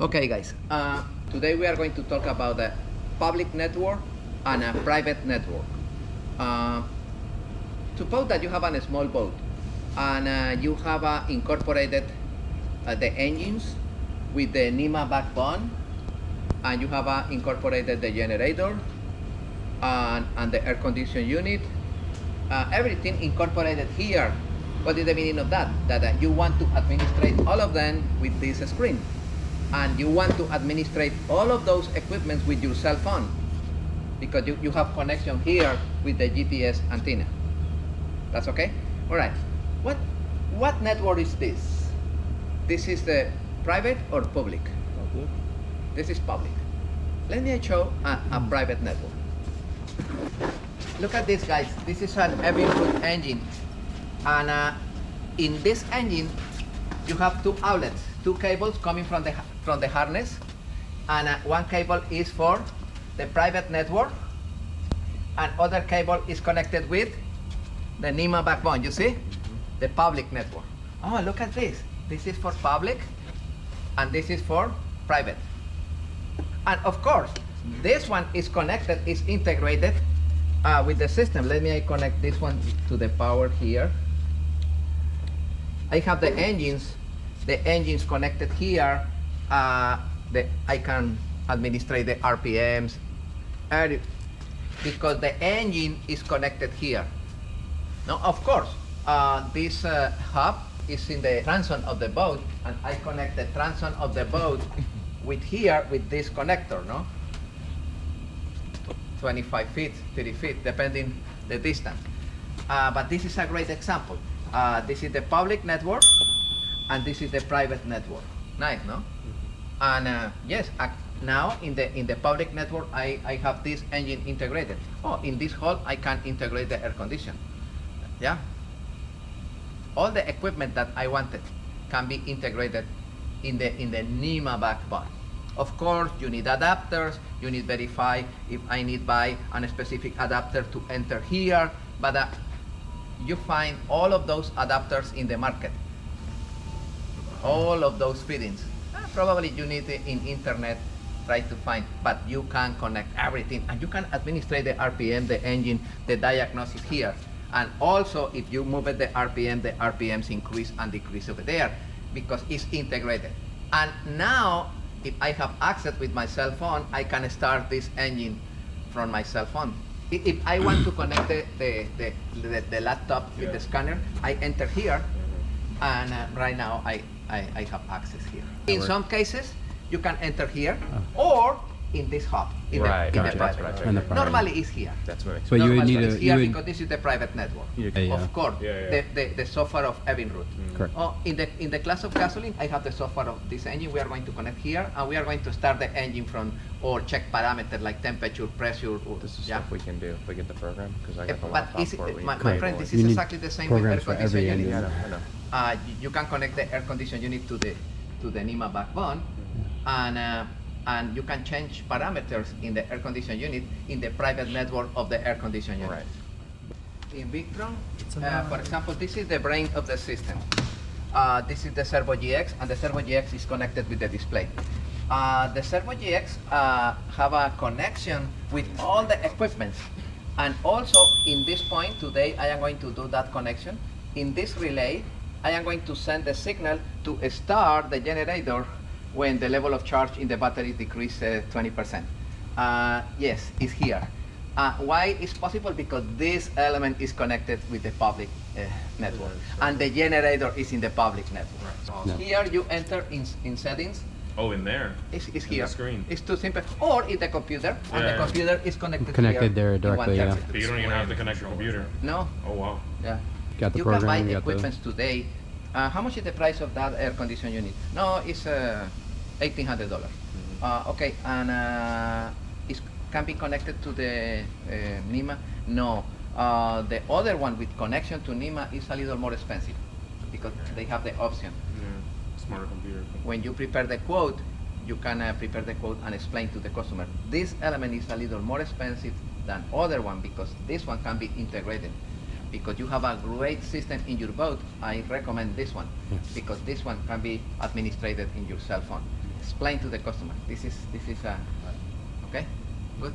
Okay, guys, today we are going to talk about a public network and a private network. Suppose that you have a small boat and you have incorporated the engines with the NEMA backbone, and you have incorporated the generator and the air conditioning unit, everything incorporated here. What is the meaning of that? That you want to administrate all of them with this screen, and you want to administrate all of those equipments with your cell phone, because you have connection here with the GPS antenna. That's okay? All right. What network is this? This is the private or public? Public. This is public. Let me show a private network. Look at this, guys. This is an Evinrude engine, and in this engine you have two outlets, two cables coming from the harness, and one cable is for the private network, and other cable is connected with the NEMA backbone. You see, the public network. Oh, look at this. This is for public, and this is for private. And of course, this one is connected, is integrated with the system. Let me connect this one to the power here. I have the engines connected here. I can administrate the RPMs, because the engine is connected here. Now, of course, this hub is in the transom of the boat, and I connect the transom of the boat with this connector, no? 25 feet, 30 feet, depending the distance. But this is a great example. This is the public network, and this is the private network. Nice, no? And yes, now in the public network, I have this engine integrated. Oh, in this hall, I can integrate the air condition. Yeah. All the equipment that I wanted can be integrated in the NEMA backbone. Of course, you need adapters. You need verify if I need buy a specific adapter to enter here. But you find all of those adapters in the market. All of those fittings. Probably you need it in internet, try to find, but you can connect everything, and you can administrate the RPM, the engine, the diagnosis here. And also, if you move the RPMs increase and decrease over there, because it's integrated. And now, if I have access with my cell phone, I can start this engine from my cell phone. If I want to connect the laptop with the scanner, I enter here, and right now I have access here. In some cases, you can enter here, or in this hub, in the private. Normally it's here. That's right. But you would need it's here because this is the private network. Of course, Yeah. the software of Evinrude. Correct. Oh, in the class of gasoline, I have the software of this engine. We are going to connect here, and we are going to start the engine from, or check parameters like temperature, pressure. This is stuff we can do if we get the program, because I got the But laptop. my friend, this is exactly the same with air conditioning unit. I know. You can connect the air conditioning unit to the NEMA backbone, and you can change parameters in the air conditioning unit in the private network of the air conditioning unit. Right. In Victron, for example, this is the brain of the system. This is the Servo GX, and the Servo GX is connected with the display. The Servo GX have a connection with all the equipments, and also in this point today, I am going to do that connection. In this relay, I am going to send the signal to start the generator when the level of charge in the battery decreases 20%. Yes, it's here. Why is possible? Because this element is connected with the public network, and the generator is in the public network. Right. Here you enter in settings. Oh, in there. It's in here. The screen. It's too simple. Or in the computer, and the computer is connected Connected here there directly, in one yeah. tab. But you don't even have to connect your computer. No. Oh, wow. Yeah. Got the You program, can buy you got the- equipment today. How much is the price of that air conditioning unit? No, it's $1,800. Okay, and it can be connected to the NEMA? No. The other one with connection to NEMA is a little more expensive, because they have the option. Yeah. Smarter computer. When you prepare the quote, you can prepare the quote and explain to the customer. This element is a little more expensive than other one, because this one can be integrated. Because you have a great system in your boat, I recommend this one, because this one can be administrated in your cell phone. explain to the customer. This is okay. Good.